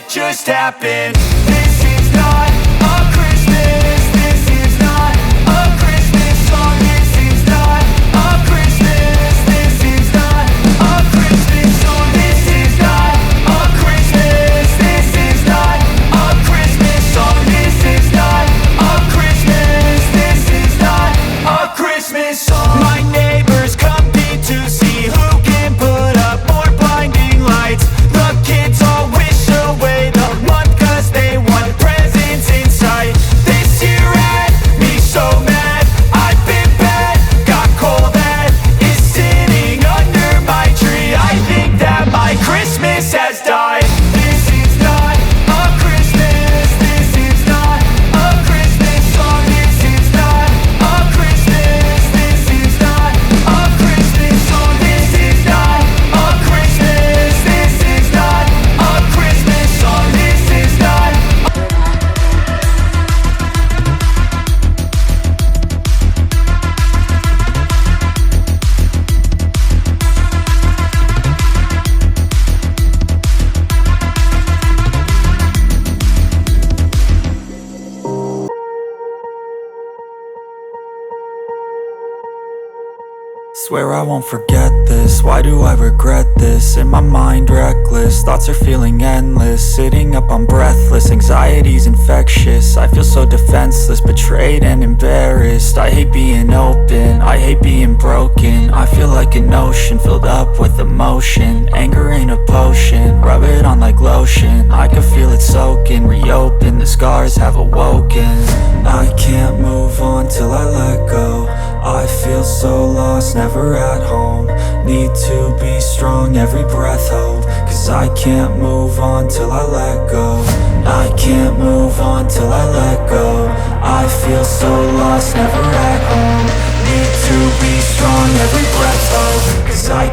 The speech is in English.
Just happened. This is not a Christmas. This is not a Christmas song. This is not a Christmas. This is not a Christmas song. This is not a Christmas. This is not a Christmas song. This is not a Christmas. This is not a Christmas song. My neighbors compete to see who can put up more blinding lights. The kids all wish away the month 'cause they want presents in sight. This year had me so mad, I've been bad, got coal that is sitting under my tree. I think that my Christmas has died. This is not a Christmas. This is not a Christmas song. This is not a Christmas. This is not a Christmas song. This is not a Christmas. This is not a Christmas song. This is not. Swear I won't forget this, why do I regret this? In my mind reckless, thoughts are feeling endless. Sitting up, I'm breathless, anxiety's infectious. I feel so defenseless, betrayed and embarrassed. I hate being open, I hate being broken. I feel like an ocean filled up with emotion. Anger ain't a potion, rub it on like lotion. I can feel it soaking, reopen, the scars have awoken. I can't move on till I let go. I feel so lost, never at home. Need to be strong, every breath hope. 'Cause I can't move on till I let go. I can't move on till I let go. I feel so lost, never at home. Need to be strong, every breath hope. 'Cause I